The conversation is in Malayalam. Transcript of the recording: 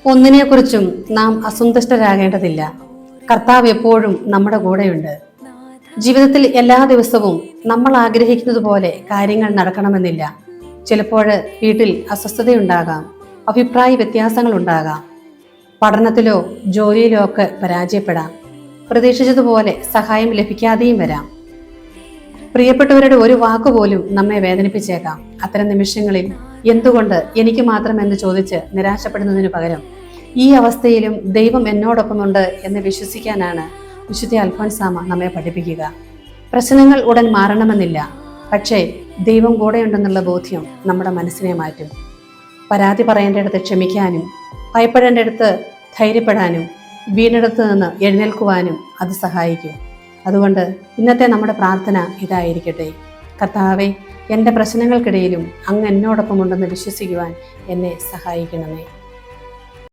ഒന്നിനെക്കുറിച്ചും നാം അസന്തുഷ്ടരാകേണ്ടതില്ല. കർത്താവ് എപ്പോഴും നമ്മുടെ കൂടെയുണ്ട്. ജീവിതത്തിൽ എല്ലാ ദിവസവും നമ്മൾ ആഗ്രഹിക്കുന്നത് പോലെ കാര്യങ്ങൾ നടക്കണമെന്നില്ല. ചിലപ്പോൾ വീട്ടിൽ അസ്വസ്ഥതയുണ്ടാകാം, അഭിപ്രായ വ്യത്യാസങ്ങൾ ഉണ്ടാകാം, പഠനത്തിലോ ജോലിയിലോ ഒക്കെ പരാജയപ്പെടാം, പ്രതീക്ഷിച്ചതുപോലെ സഹായം ലഭിക്കാതെയും വരാം. പ്രിയപ്പെട്ടവരുടെ ഒരു വാക്കുപോലും നമ്മെ വേദനിപ്പിച്ചേക്കാം. അത്തരം നിമിഷങ്ങളിൽ എന്തുകൊണ്ട് എനിക്ക് മാത്രം എന്ന് ചോദിച്ച് നിരാശപ്പെടുന്നതിനു പകരം ഈ അവസ്ഥയിലും ദൈവം എന്നോടൊപ്പമുണ്ട് എന്ന് വിശ്വസിക്കാനാണ് വിശുദ്ധ അൽഫോൻസാമ നമ്മെ പഠിപ്പിക്കുക. പ്രശ്നങ്ങൾ ഉടൻ മാറണമെന്നില്ല, പക്ഷേ ദൈവം കൂടെയുണ്ടെന്നുള്ള ബോധ്യം നമ്മുടെ മനസ്സിനെ മാറ്റും. പരാതി പറയേണ്ടയിടത്ത് ക്ഷമിക്കാനും, ഭയപ്പെടേണ്ടയിടത്ത് ധൈര്യപ്പെടാനും, വീണിടത്ത് നിന്ന് എഴുന്നേൽക്കുവാനും അത് സഹായിക്കും. അതുകൊണ്ട് ഇന്നത്തെ നമ്മുടെ പ്രാർത്ഥന ഇതായിരിക്കട്ടെ: കർത്താവേ, എൻ്റെ പ്രശ്നങ്ങൾക്കിടയിലും അങ്ങ് എന്നോടൊപ്പമുണ്ടെന്ന് വിശ്വസിക്കുവാൻ എന്നെ സഹായിക്കണമേ.